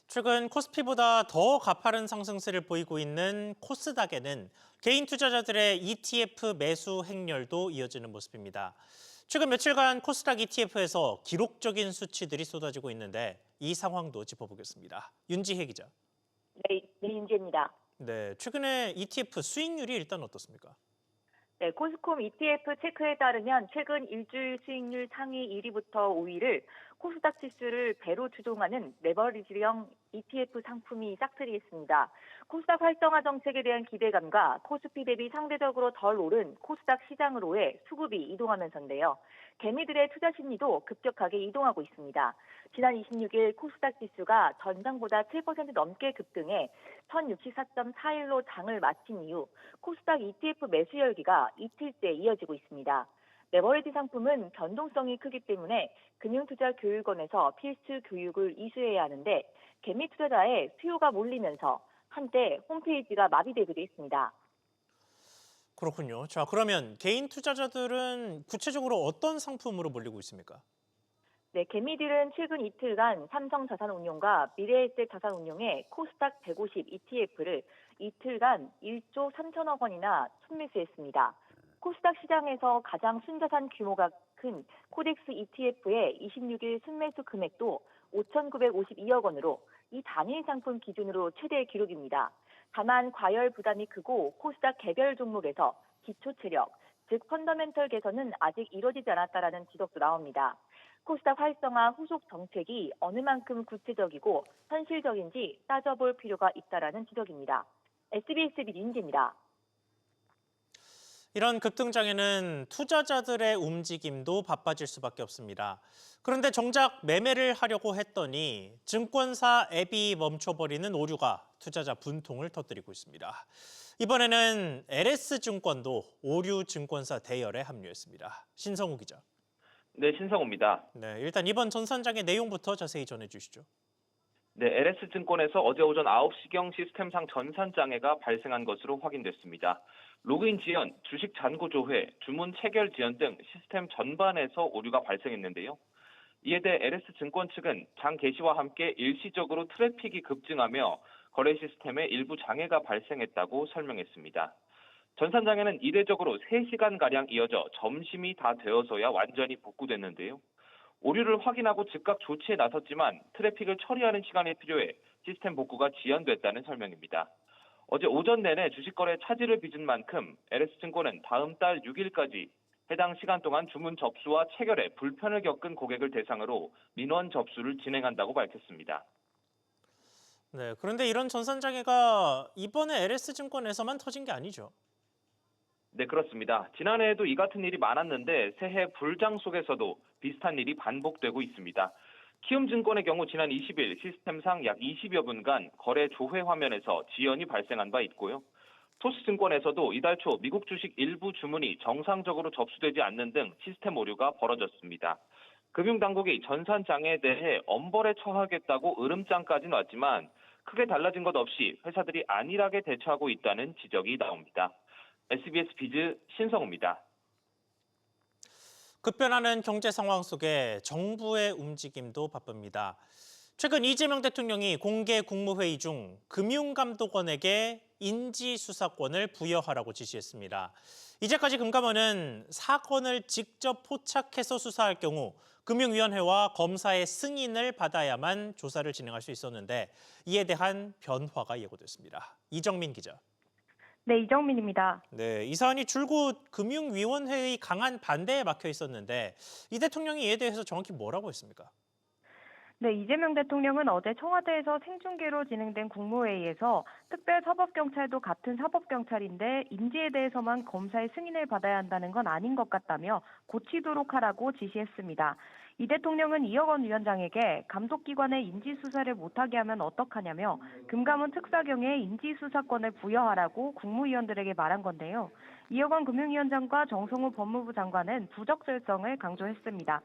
최근 코스피보다 더 가파른 상승세를 보이고 있는 코스닥에는 개인 투자자들의 ETF 매수 행렬도 이어지는 모습입니다. 최근 며칠간 코스닥 ETF에서 기록적인 수치들이 쏟아지고 있는데 이 상황도 짚어보겠습니다. 윤지혜 기자. 네, 윤지입니다. 네, 최근에 ETF 수익률이 일단 어떻습니까? 네, 코스콤 ETF 체크에 따르면 최근 일주일 수익률 상위 1위부터 5위를 코스닥 지수를 배로 추종하는 레버리지형 ETF 상품이 싹트리했습니다. 코스닥 활성화 정책에 대한 기대감과 코스피 대비 상대적으로 덜 오른 코스닥 시장으로의 수급이 이동하면서인데요. 개미들의 투자 심리도 급격하게 이동하고 있습니다. 지난 26일 코스닥 지수가 전장보다 7% 넘게 급등해 1064.41로 장을 마친 이후 코스닥 ETF 매수 열기가 이틀째 이어지고 있습니다. 레버리지 상품은 변동성이 크기 때문에 금융투자교육원에서 필수 교육을 이수해야 하는데 개미 투자자의 수요가 몰리면서 한때 홈페이지가 마비되기도 했습니다. 그렇군요. 자, 그러면 개인 투자자들은 구체적으로 어떤 상품으로 몰리고 있습니까? 네, 개미들은 최근 이틀간 삼성자산운용과 미래에셋자산운용의 코스닥 150 ETF를 이틀간 1조 3천억 원이나 순매수했습니다. 코스닥 시장에서 가장 순자산 규모가 큰 코덱스 ETF의 26일 순매수 금액도 5,952억 원으로 이 단일 상품 기준으로 최대 기록입니다. 다만 과열 부담이 크고 코스닥 개별 종목에서 기초 체력, 즉 펀더멘털 개선은 아직 이루어지지 않았다라는 지적도 나옵니다. 코스닥 활성화 후속 정책이 어느 만큼 구체적이고 현실적인지 따져볼 필요가 있다라는 지적입니다. SBS 민지입니다. 이런 급등장에는 투자자들의 움직임도 바빠질 수밖에 없습니다. 그런데 정작 매매를 하려고 했더니 증권사 앱이 멈춰버리는 오류가 투자자 분통을 터뜨리고 있습니다. 이번에는 LS증권도 오류 증권사 대열에 합류했습니다. 신성우 기자. 네, 신성우입니다. 네, 일단 이번 전산장의 내용부터 자세히 전해주시죠. 네, LS증권에서 어제 오전 9시경 시스템상 전산장애가 발생한 것으로 확인됐습니다. 로그인 지연, 주식 잔고 조회, 주문 체결 지연 등 시스템 전반에서 오류가 발생했는데요. 이에 대해 LS증권 측은 장 개시와 함께 일시적으로 트래픽이 급증하며 거래 시스템에 일부 장애가 발생했다고 설명했습니다. 전산장애는 이례적으로 3시간가량 이어져 점심이 다 되어서야 완전히 복구됐는데요. 오류를 확인하고 즉각 조치에 나섰지만 트래픽을 처리하는 시간이 필요해 시스템 복구가 지연됐다는 설명입니다. 어제 오전 내내 주식 거래에 차질을 빚은 만큼 LS증권은 다음 달 6일까지 해당 시간 동안 주문 접수와 체결에 불편을 겪은 고객을 대상으로 민원 접수를 진행한다고 밝혔습니다. 네, 그런데 이런 전산장애가 이번에 LS증권에서만 터진 게 아니죠. 네, 그렇습니다. 지난해에도 이 같은 일이 많았는데 새해 불장 속에서도 비슷한 일이 반복되고 있습니다. 키움증권의 경우 지난 20일 시스템상 약 20여 분간 거래 조회 화면에서 지연이 발생한 바 있고요. 토스증권에서도 이달 초 미국 주식 일부 주문이 정상적으로 접수되지 않는 등 시스템 오류가 벌어졌습니다. 금융당국이 전산장애에 대해 엄벌에 처하겠다고 으름장까지는 왔지만 크게 달라진 것 없이 회사들이 안일하게 대처하고 있다는 지적이 나옵니다. SBS 비즈 신성우입니다. 급변하는 경제 상황 속에 정부의 움직임도 바쁩니다. 최근 이재명 대통령이 공개 국무회의 중 금융감독원에게 인지수사권을 부여하라고 지시했습니다. 이제까지 금감원은 사건을 직접 포착해서 수사할 경우 금융위원회와 검사의 승인을 받아야만 조사를 진행할 수 있었는데 이에 대한 변화가 예고됐습니다. 이정민 기자. 네, 이정민입니다. 네, 이 사안이 줄곧 금융위원회의 강한 반대에 막혀 있었는데 이 대통령이 이에 대해서 정확히 뭐라고 했습니까? 네, 이재명 대통령은 어제 청와대에서 생중계로 진행된 국무회의에서 특별사법경찰도 같은 사법경찰인데 인지에 대해서만 검사의 승인을 받아야 한다는 건 아닌 것 같다며 고치도록 하라고 지시했습니다. 이 대통령은 이혁원 위원장에게 감독기관의 인지수사를 못하게 하면 어떡하냐며 금감원 특사경에 인지수사권을 부여하라고 국무위원들에게 말한 건데요. 이혁원 금융위원장과 정성호 법무부 장관은 부적절성을 강조했습니다.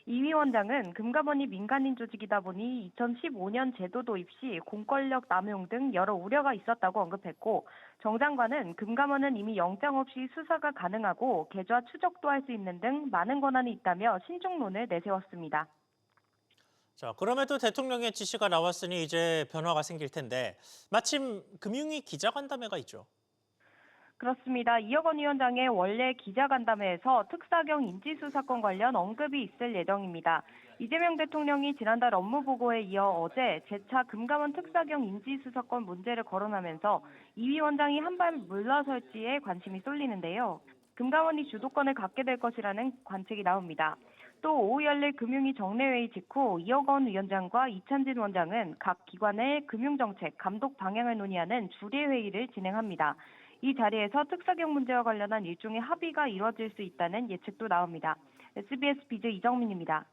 이 위원장은 금감원이 민간인 조직이다 보니 2015년 제도 도입 시 공권력 남용 등 여러 우려가 있었다고 언급했고 정 장관은 금감원은 이미 영장 없이 수사가 가능하고 계좌 추적도 할 수 있는 등 많은 권한이 있다며 신중론을 내세웠습니다. 자, 그럼에도 대통령의 지시가 나왔으니 이제 변화가 생길 텐데 마침 금융위 기자간담회가 있죠. 그렇습니다. 이혁원 위원장의 원래 기자간담회에서 특사경 인지수 사건 관련 언급이 있을 예정입니다. 이재명 대통령이 지난달 업무보고에 이어 어제 재차 금감원 특사경 인지수 사건 문제를 거론하면서 이 위원장이 한 발 물러설지에 관심이 쏠리는데요. 금감원이 주도권을 갖게 될 것이라는 관측이 나옵니다. 또 오후 열릴 금융위 정례회의 직후 이혁원 위원장과 이찬진 원장은 각 기관의 금융정책, 감독 방향을 논의하는 주례회의를 진행합니다. 이 자리에서 특사경 문제와 관련한 일종의 합의가 이뤄질 수 있다는 예측도 나옵니다. SBS 비즈 이정민입니다.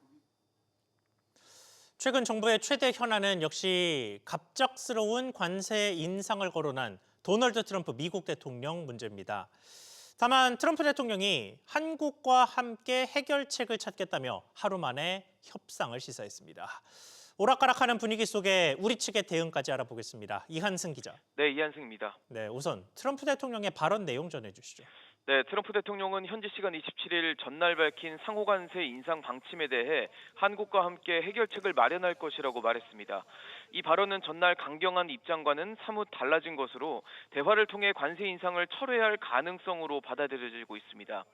최근 정부의 최대 현안은 역시 갑작스러운 관세 인상을 거론한 도널드 트럼프 미국 대통령 문제입니다. 다만 트럼프 대통령이 한국과 함께 해결책을 찾겠다며 하루 만에 협상을 시사했습니다. 오락가락하는 분위기 속에 우리 측의 대응까지 알아보겠습니다. 이한승 기자. 네, 이한승입니다. 네, 우선 트럼프 대통령의 발언 내용 전해주시죠. 네, 트럼프 대통령은 현지 시간 27일 전날 밝힌 상호관세 인상 방침에 대해 한국과 함께 해결책을 마련할 것이라고 말했습니다. 이 발언은 전날 강경한 입장과는 사뭇 달라진 것으로 대화를 통해 관세 인상을 철회할 가능성으로 받아들여지고 있습니다.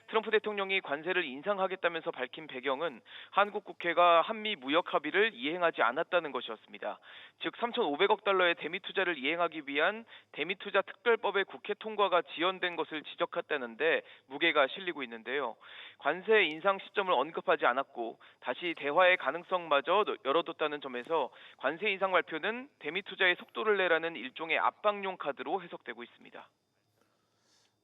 트럼프 대통령이 관세를 인상하겠다면서 밝힌 배경은 한국 국회가 한미 무역 합의를 이행하지 않았다는 것이었습니다. 즉 3,500억 달러의 대미 투자를 이행하기 위한 대미 투자 특별법의 국회 통과가 지연된 것을 지적했다는데 무게가 실리고 있는데요. 관세 인상 시점을 언급하지 않았고 다시 대화의 가능성마저 열어뒀다는 점에서 관세 인상 발표는 대미 투자의 속도를 내라는 일종의 압박용 카드로 해석되고 있습니다.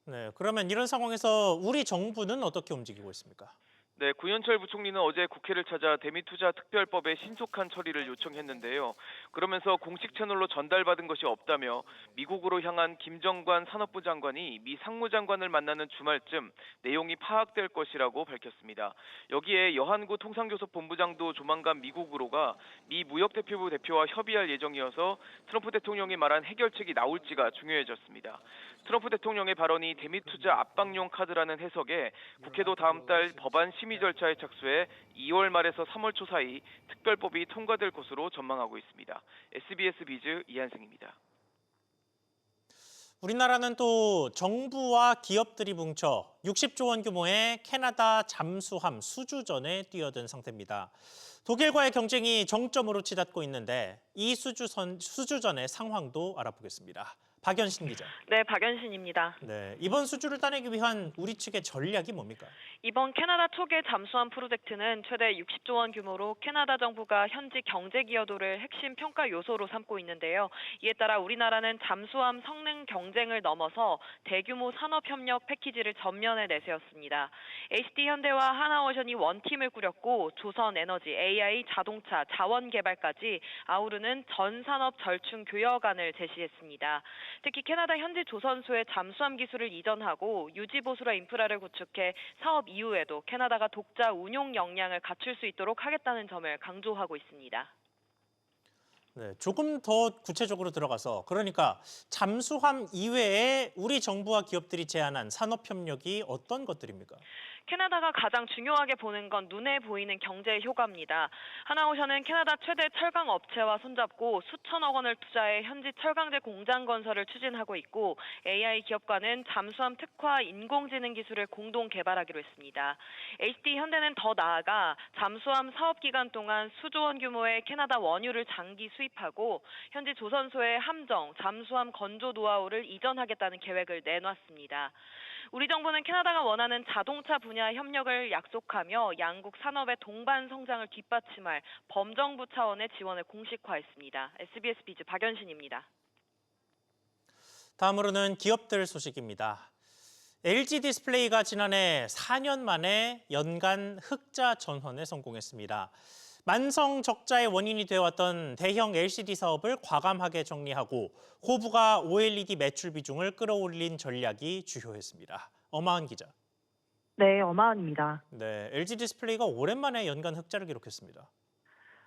네, 그러면 이런 상황에서 우리 정부는 어떻게 움직이고 있습니까? 네, 구현철 부총리는 어제 국회를 찾아 대미투자 특별법의 신속한 처리를 요청했는데요. 그러면서 공식 채널로 전달받은 것이 없다며 미국으로 향한 김정관 산업부 장관이 미 상무장관을 만나는 주말쯤 내용이 파악될 것이라고 밝혔습니다. 여기에 여한구 통상교섭본부장도 조만간 미국으로 가 미 무역대표부 대표와 협의할 예정이어서 트럼프 대통령이 말한 해결책이 나올지가 중요해졌습니다. 트럼프 대통령의 발언이 대미투자 압박용 카드라는 해석에 국회도 다음 달 법안 심의 절차에 착수해 2월 말에서 3월 초 사이 특별법이 통과될 것으로 전망하고 있습니다. SBS 비즈 이한승입니다. 우리나라는 또 정부와 기업들이 뭉쳐 60조 원 규모의 캐나다 잠수함 수주전에 뛰어든 상태입니다. 독일과의 경쟁이 정점으로 치닫고 있는데 이 수주전의 상황도 알아보겠습니다. 박연신 기자. 네, 박연신입니다. 네, 이번 수주를 따내기 위한 우리 측의 전략이 뭡니까? 이번 캐나다 초계 잠수함 프로젝트는 최대 60조 원 규모로 캐나다 정부가 현지 경제 기여도를 핵심 평가 요소로 삼고 있는데요. 이에 따라 우리나라는 잠수함 성능 경쟁을 넘어서 대규모 산업협력 패키지를 전면에 내세웠습니다. HD 현대와 하나오션이 원팀을 꾸렸고 조선에너지, AI, 자동차, 자원개발까지 아우르는 전 산업 절충 교역안을 제시했습니다. 특히 캐나다 현지 조선소에 잠수함 기술을 이전하고 유지보수라 인프라를 구축해 사업 이후에도 캐나다가 독자 운용 역량을 갖출 수 있도록 하겠다는 점을 강조하고 있습니다. 네, 조금 더 구체적으로 들어가서 그러니까 잠수함 이외에 우리 정부와 기업들이 제안한 산업협력이 어떤 것들입니까? 캐나다가 가장 중요하게 보는 건 눈에 보이는 경제 효과입니다. 하나오션은 캐나다 최대 철강 업체와 손잡고 수천억 원을 투자해 현지 철강제 공장 건설을 추진하고 있고 AI 기업과는 잠수함 특화 인공지능 기술을 공동 개발하기로 했습니다. HD 현대는 더 나아가 잠수함 사업 기간 동안 수조 원 규모의 캐나다 원유를 장기 수입하고 현지 조선소의 함정, 잠수함 건조 노하우를 이전하겠다는 계획을 내놨습니다. 우리 정부는 캐나다가 원하는 자동차 분야 협력을 약속하며 양국 산업의 동반 성장을 뒷받침할 범정부 차원의 지원을 공식화했습니다. SBS 비즈 박연신입니다. 다음으로는 기업들 소식입니다. LG 디스플레이가 지난해 4년 만에 연간 흑자 전환에 성공했습니다. 만성 적자의 원인이 되어왔던 대형 LCD 사업을 과감하게 정리하고 호부가 OLED 매출 비중을 끌어올린 전략이 주요했습니다. 엄하은 기자. 네, 어마은입니다. 네, LG 디스플레이가 오랜만에 연간 흑자를 기록했습니다.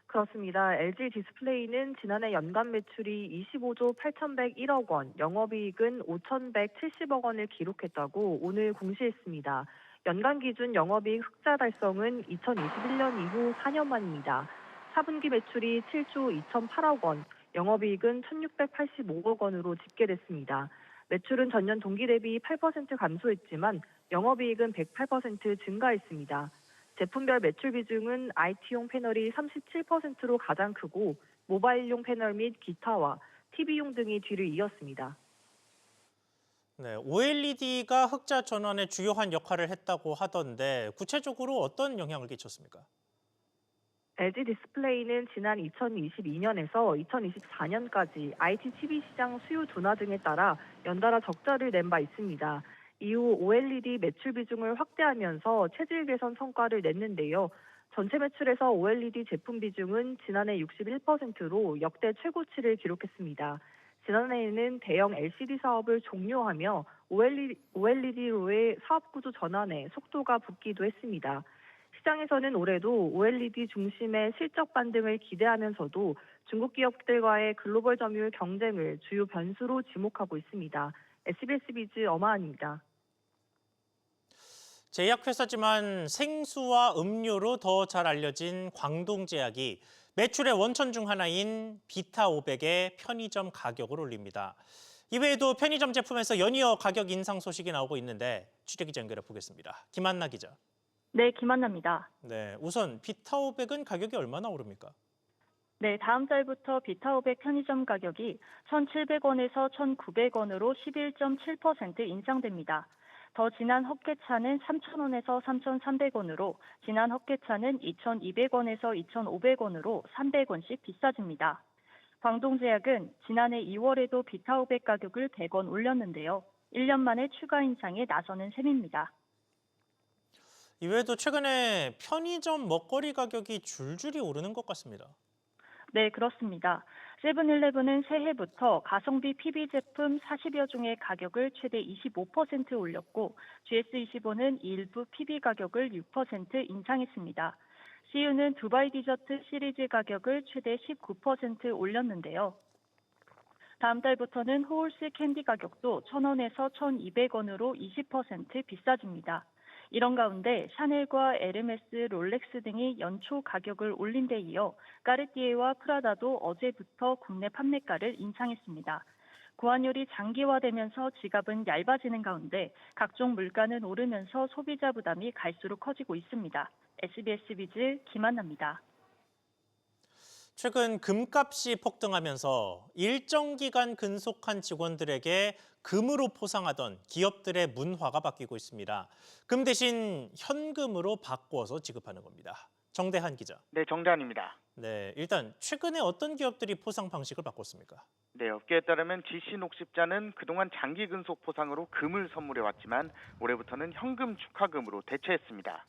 그렇습니다. LG 디스플레이는 지난해 연간 매출이 25조 8,101억 원, 영업이익은 5,170억 원을 기록했다고 오늘 공시했습니다. 연간 기준 영업이익 흑자 달성은 2021년 이후 4년 만입니다. 4분기 매출이 7조 2,008억 원, 영업이익은 1,685억 원으로 집계됐습니다. 매출은 전년 동기 대비 8% 감소했지만 영업이익은 108% 증가했습니다. 제품별 매출 비중은 IT용 패널이 37%로 가장 크고 모바일용 패널 및 기타와 TV용 등이 뒤를 이었습니다. 네, OLED가 흑자 전환에 주요한 역할을 했다고 하던데 구체적으로 어떤 영향을 끼쳤습니까? LG 디스플레이는 지난 2022년에서 2024년까지 IT TV 시장 수요 둔화 등에 따라 연달아 적자를 낸 바 있습니다. 이후 OLED 매출 비중을 확대하면서 체질 개선 성과를 냈는데요. 전체 매출에서 OLED 제품 비중은 지난해 61%로 역대 최고치를 기록했습니다. 지난해에는 대형 LCD 사업을 종료하며 OLED로의 사업 구조 전환에 속도가 붙기도 했습니다. 시장에서는 올해도 OLED 중심의 실적 반등을 기대하면서도 중국 기업들과의 글로벌 점유율 경쟁을 주요 변수로 지목하고 있습니다. SBS 비즈 엄하은입니다. 제약회사지만 생수와 음료로 더 잘 알려진 광동제약이 매출의 원천 중 하나인 비타500의 편의점 가격을 올립니다. 이외에도 편의점 제품에서 연이어 가격 인상 소식이 나오고 있는데 취재기자 연결해 보겠습니다. 김한나 기자. 네, 김한나입니다. 네, 우선 비타500은 가격이 얼마나 오릅니까? 네, 다음 달부터 비타500 편의점 가격이 1,700원에서 1,900원으로 11.7% 인상됩니다. 더 진한 헛개차는 3,000원에서 3,300원으로, 진한 헛개차는 2,200원에서 2,500원으로 300원씩 비싸집니다. 광동제약은 지난해 2월에도 비타500 가격을 100원 올렸는데요. 1년 만에 추가 인상에 나서는 셈입니다. 이외에도 최근에 편의점 먹거리 가격이 줄줄이 오르는 것 같습니다. 네, 그렇습니다. 세븐일레븐은 새해부터 가성비 PB 제품 40여 종의 가격을 최대 25% 올렸고 GS25는 일부 PB 가격을 6% 인상했습니다. CU는 두바이 디저트 시리즈 가격을 최대 19% 올렸는데요. 다음 달부터는 호울스 캔디 가격도 1,000원에서 1,200원으로 20% 비싸집니다. 이런 가운데 샤넬과 에르메스, 롤렉스 등이 연초 가격을 올린 데 이어 까르띠에와 프라다도 어제부터 국내 판매가를 인상했습니다. 고환율이 장기화되면서 지갑은 얇아지는 가운데 각종 물가는 오르면서 소비자 부담이 갈수록 커지고 있습니다. SBS 비즈 김한나입니다. 최근 금값이 폭등하면서 일정 기간 근속한 직원들에게 금으로 포상하던 기업들의 문화가 바뀌고 있습니다. 금 대신 현금으로 바꿔서 지급하는 겁니다. 정대한 기자. 네, 정대한입니다. 네, 일단 최근에 어떤 기업들이 포상 방식을 바꿨습니까? 네, 업계에 따르면 GC녹십자는 그동안 장기 근속 포상으로 금을 선물해왔지만 올해부터는 현금 축하금으로 대체했습니다.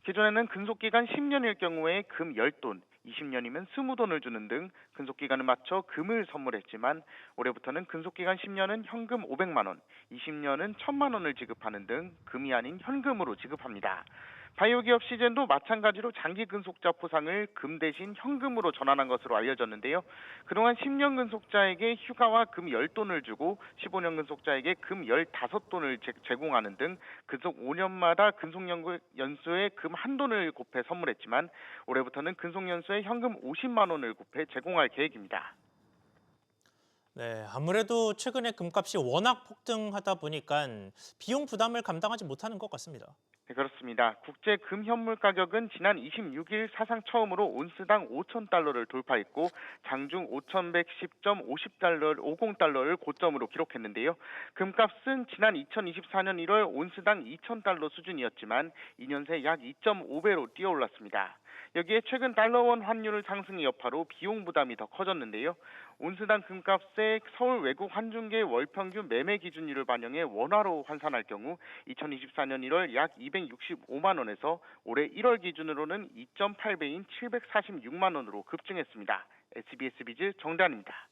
기존에는 근속기간 10년일 경우에 금 10돈, 20년이면 20돈을 주는 등 근속기간을 맞춰 금을 선물했지만 올해부터는 근속기간 10년은 현금 500만 원, 20년은 1,000만 원을 지급하는 등 금이 아닌 현금으로 지급합니다. 바이오 기업 시젠도 마찬가지로 장기 근속자 포상을 금 대신 현금으로 전환한 것으로 알려졌는데요. 그동안 10년 근속자에게 휴가와 금 10돈을 주고 15년 근속자에게 금 15돈을 제공하는 등 근속 5년마다 근속 연수에 금 1돈을 곱해 선물했지만 올해부터는 근속 연수에 현금 50만 원을 곱해 제공할 계획입니다. 네, 아무래도 최근에 금값이 워낙 폭등하다 보니까 비용 부담을 감당하지 못하는 것 같습니다. 네, 그렇습니다. 국제 금 현물 가격은 지난 26일 사상 처음으로 온스당 5,000달러를 돌파했고 장중 5,110.50달러를 고점으로 기록했는데요. 금값은 지난 2024년 1월 온스당 2,000달러 수준이었지만 2년 새 약 2.5배로 뛰어올랐습니다. 여기에 최근 달러원 환율 상승의 여파로 비용 부담이 더 커졌는데요. 온스당 금값의 서울 외국 환중계 월평균 매매 기준율을 반영해 원화로 환산할 경우 2024년 1월 약 265만 원에서 올해 1월 기준으로는 2.8배인 746만 원으로 급증했습니다. SBS 비즈 정단입니다.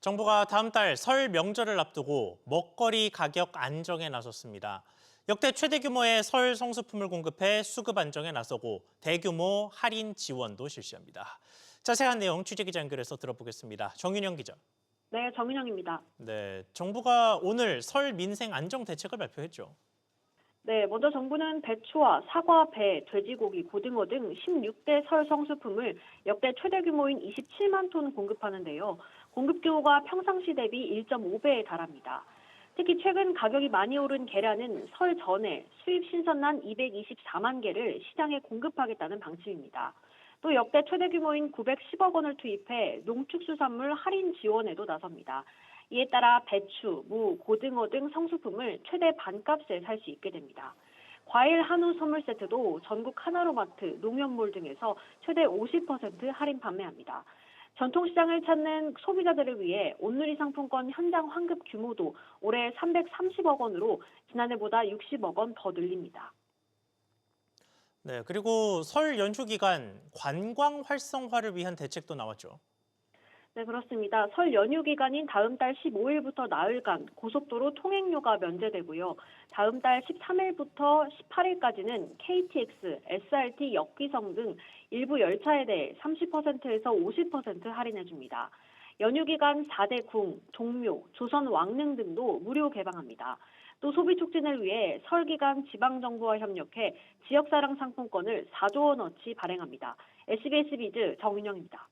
정부가 다음 달 설 명절을 앞두고 먹거리 가격 안정에 나섰습니다. 역대 최대 규모의 설 성수품을 공급해 수급 안정에 나서고 대규모 할인 지원도 실시합니다. 자세한 내용 취재기자 연결해서 들어보겠습니다. 정윤영 기자. 네, 정윤영입니다. 네, 정부가 오늘 설 민생 안정 대책을 발표했죠. 네, 먼저 정부는 배추와 사과, 배, 돼지고기, 고등어 등 16대 설 성수품을 역대 최대 규모인 27만 톤 공급하는데요. 공급 규모가 평상시 대비 1.5배에 달합니다. 특히 최근 가격이 많이 오른 계란은 설 전에 수입 신선란 224만 개를 시장에 공급하겠다는 방침입니다. 또 역대 최대 규모인 910억 원을 투입해 농축수산물 할인 지원에도 나섭니다. 이에 따라 배추, 무, 고등어 등 성수품을 최대 반값에 살 수 있게 됩니다. 과일 한우 선물 세트도 전국 하나로마트, 농협몰 등에서 최대 50% 할인 판매합니다. 전통시장을 찾는 소비자들을 위해 온누리 상품권 현장 환급 규모도 올해 330억 원으로 지난해보다 60억 원 더 늘립니다. 네, 그리고 설 연휴 기간 관광 활성화를 위한 대책도 나왔죠. 네, 그렇습니다. 설 연휴 기간인 다음 달 15일부터 나흘간 고속도로 통행료가 면제되고요. 다음 달 13일부터 18일까지는 KTX, SRT, 역기성 등 일부 열차에 대해 30%에서 50% 할인해줍니다. 연휴 기간 4대 궁, 종묘, 조선 왕릉 등도 무료 개방합니다. 또 소비 촉진을 위해 설 기간 지방정부와 협력해 지역사랑 상품권을 4조 원어치 발행합니다. SBS 비즈 정윤영입니다.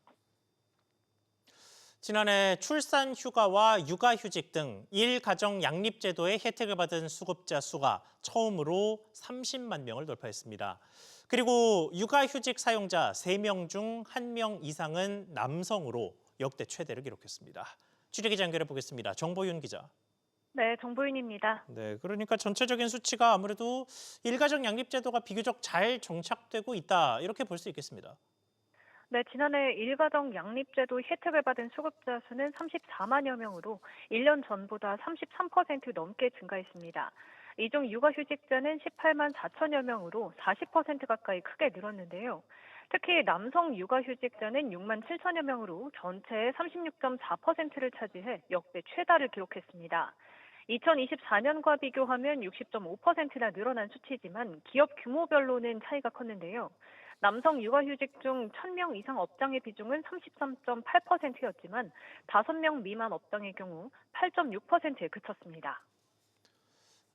지난해 출산 휴가와 육아휴직 등 일가정 양립제도의 혜택을 받은 수급자 수가 처음으로 30만 명을 돌파했습니다. 그리고 육아휴직 사용자 3명 중 1명 이상은 남성으로 역대 최대를 기록했습니다. 취재기자 연결해 보겠습니다. 정보윤 기자. 네, 정보윤입니다. 네, 그러니까 전체적인 수치가 아무래도 일가정 양립제도가 비교적 잘 정착되고 있다 이렇게 볼 수 있겠습니다. 네, 지난해 일가정 양립제도 혜택을 받은 수급자 수는 34만여 명으로 1년 전보다 33% 넘게 증가했습니다. 이 중 육아휴직자는 18만 4천여 명으로 40% 가까이 크게 늘었는데요. 특히 남성 육아휴직자는 6만 7천여 명으로 전체의 36.4%를 차지해 역대 최다를 기록했습니다. 2024년과 비교하면 60.5%나 늘어난 수치지만 기업 규모별로는 차이가 컸는데요. 남성 육아휴직 중 1,000명 이상 업장의 비중은 33.8%였지만 5명 미만 업장의 경우 8.6%에 그쳤습니다.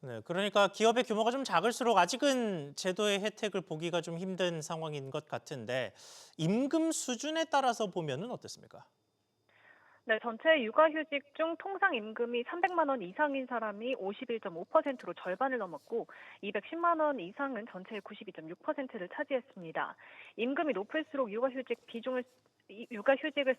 네, 그러니까 기업의 규모가 좀 작을수록 아직은 제도의 혜택을 보기가 좀 힘든 상황인 것 같은데 임금 수준에 따라서 보면은 어떻습니까? 네, 전체 육아휴직 중 통상 임금이 300만 원 이상인 사람이 51.5%로 절반을 넘었고 210만 원 이상은 전체의 92.6%를 차지했습니다. 임금이 높을수록 육아휴직을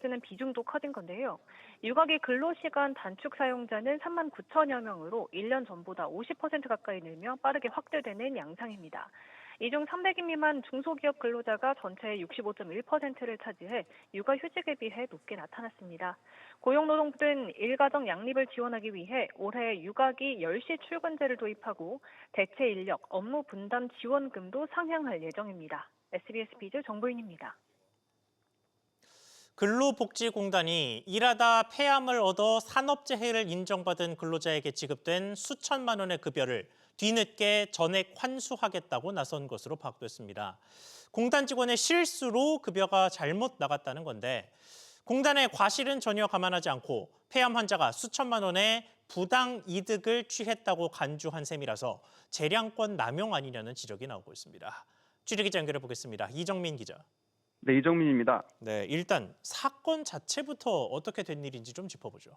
쓰는 비중도 커진 건데요. 육아기 근로시간 단축 사용자는 3만 9천여 명으로 1년 전보다 50% 가까이 늘며 빠르게 확대되는 양상입니다. 이 중 300인 미만 중소기업 근로자가 전체의 65.1%를 차지해 육아휴직에 비해 높게 나타났습니다. 고용노동부는 일가정 양립을 지원하기 위해 올해 육아기 10시 출근제를 도입하고 대체 인력, 업무 분담 지원금도 상향할 예정입니다. SBS 비즈 정보윤입니다. 근로복지공단이 일하다 폐암을 얻어 산업재해를 인정받은 근로자에게 지급된 수천만 원의 급여를 뒤늦게 전액 환수하겠다고 나선 것으로 파악됐습니다. 공단 직원의 실수로 급여가 잘못 나갔다는 건데 공단의 과실은 전혀 감안하지 않고 폐암 환자가 수천만 원의 부당 이득을 취했다고 간주한 셈이라서 재량권 남용 아니냐는 지적이 나오고 있습니다. 취재기자 연결해 보겠습니다. 이정민 기자. 네, 이정민입니다. 네, 일단 사건 자체부터 어떻게 된 일인지 좀 짚어보죠.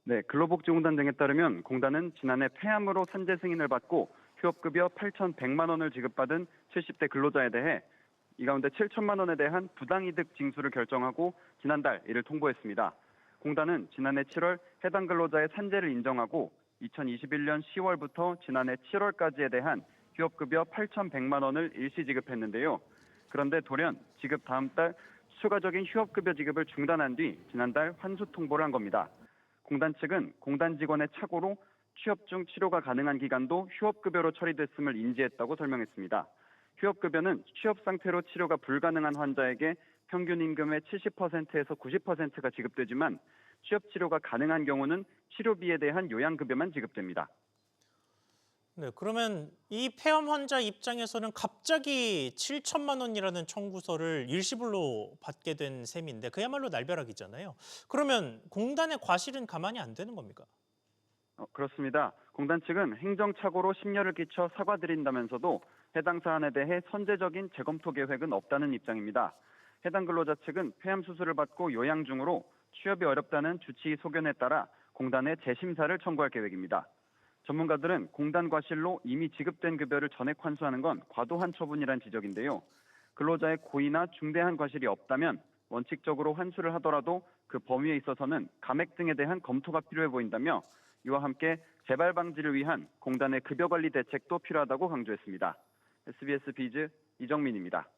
네, 근로복지공단 등에 따르면 공단은 지난해 폐암으로 산재 승인을 받고 휴업급여 8,100만 원을 지급받은 70대 근로자에 대해 이 가운데 7천만 원에 대한 부당이득 징수를 결정하고 지난달 이를 통보했습니다. 공단은 지난해 7월 해당 근로자의 산재를 인정하고 2021년 10월부터 지난해 7월까지에 대한 휴업급여 8,100만 원을 일시 지급했는데요. 그런데 돌연 지급 다음 달 추가적인 휴업급여 지급을 중단한 뒤 지난달 환수 통보를 한 겁니다. 공단 측은 공단 직원의 착오로 취업 중 치료가 가능한 기간도 휴업급여로 처리됐음을 인지했다고 설명했습니다. 휴업급여는 취업 상태로 치료가 불가능한 환자에게 평균 임금의 70%에서 90%가 지급되지만 취업 치료가 가능한 경우는 치료비에 대한 요양급여만 지급됩니다. 네, 그러면 이 폐암 환자 입장에서는 갑자기 7천만 원이라는 청구서를 일시불로 받게 된 셈인데 그야말로 날벼락이잖아요. 그러면 공단의 과실은 가만히 안 되는 겁니까? 그렇습니다. 공단 측은 행정착오로 심려를 끼쳐 사과드린다면서도 해당 사안에 대해 선제적인 재검토 계획은 없다는 입장입니다. 해당 근로자 측은 폐암 수술을 받고 요양 중으로 취업이 어렵다는 주치의 소견에 따라 공단에 재심사를 청구할 계획입니다. 전문가들은 공단 과실로 이미 지급된 급여를 전액 환수하는 건 과도한 처분이란 지적인데요. 근로자의 고의나 중대한 과실이 없다면 원칙적으로 환수를 하더라도 그 범위에 있어서는 감액 등에 대한 검토가 필요해 보인다며 이와 함께 재발 방지를 위한 공단의 급여 관리 대책도 필요하다고 강조했습니다. SBS 비즈 이정민입니다.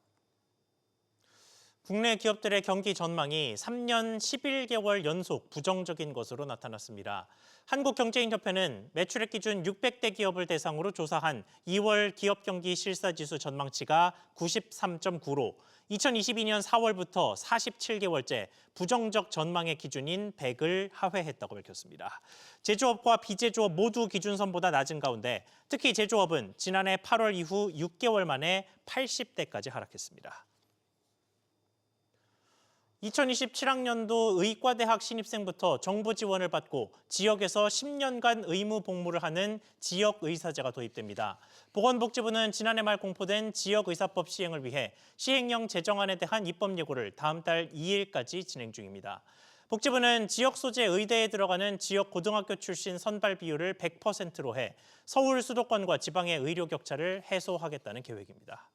국내 기업들의 경기 전망이 3년 11개월 연속 부정적인 것으로 나타났습니다. 한국경제인협회는 매출액 기준 600대 기업을 대상으로 조사한 2월 기업 경기 실사지수 전망치가 93.9로 2022년 4월부터 47개월째 부정적 전망의 기준인 100을 하회했다고 밝혔습니다. 제조업과 비제조업 모두 기준선보다 낮은 가운데 특히 제조업은 지난해 8월 이후 6개월 만에 80대까지 하락했습니다. 2027학년도 의과대학 신입생부터 정부 지원을 받고 지역에서 10년간 의무 복무를 하는 지역의사제가 도입됩니다. 보건복지부는 지난해 말 공포된 지역의사법 시행을 위해 시행령 제정안에 대한 입법 예고를 다음 달 2일까지 진행 중입니다. 복지부는 지역 소재 의대에 들어가는 지역 고등학교 출신 선발 비율을 100%로 해 서울 수도권과 지방의 의료 격차를 해소하겠다는 계획입니다.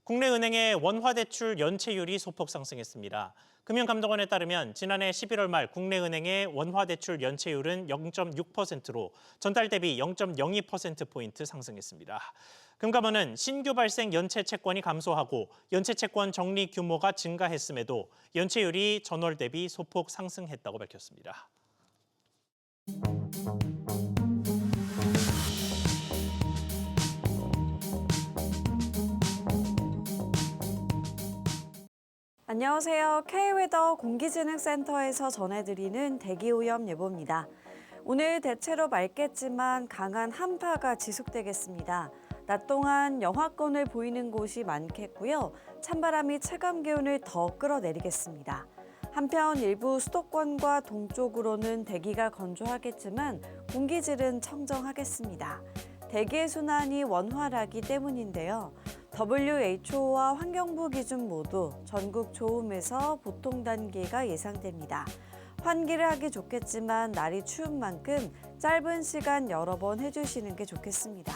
국내 은행의 원화대출 연체율이 소폭 상승했습니다. 금융감독원에 따르면 지난해 11월 말 국내 은행의 원화대출 연체율은 0.6%로 전달 대비 0.02%포인트 상승했습니다. 금감원은 신규 발생 연체 채권이 감소하고 연체 채권 적립 규모가 증가했음에도 연체율이 전월 대비 소폭 상승했다고 밝혔습니다. 안녕하세요. K웨더 공기진흥센터에서 전해드리는 대기오염 예보입니다. 오늘 대체로 맑겠지만 강한 한파가 지속되겠습니다. 낮 동안 영하권을 보이는 곳이 많겠고요. 찬바람이 체감 기온을 더 끌어내리겠습니다. 한편 일부 수도권과 동쪽으로는 대기가 건조하겠지만 공기질은 청정하겠습니다. 대기의 순환이 원활하기 때문인데요. WHO와 환경부 기준 모두 전국 좋음에서 보통 단계가 예상됩니다. 환기를 하기 좋겠지만 날이 추운 만큼 짧은 시간 여러 번 해주시는 게 좋겠습니다.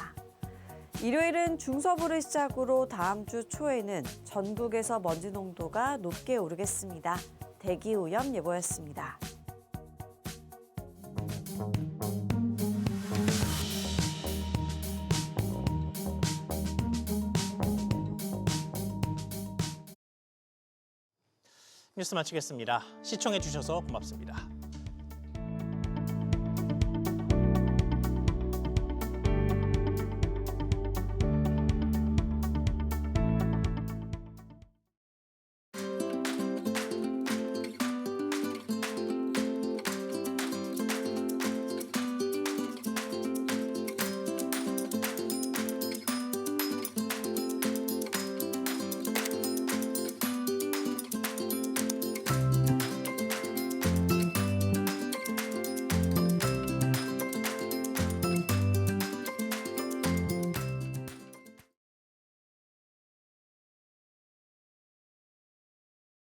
일요일은 중서부를 시작으로 다음 주 초에는 전국에서 먼지 농도가 높게 오르겠습니다. 대기오염 예보였습니다. 뉴스 마치겠습니다. 시청해 주셔서 고맙습니다.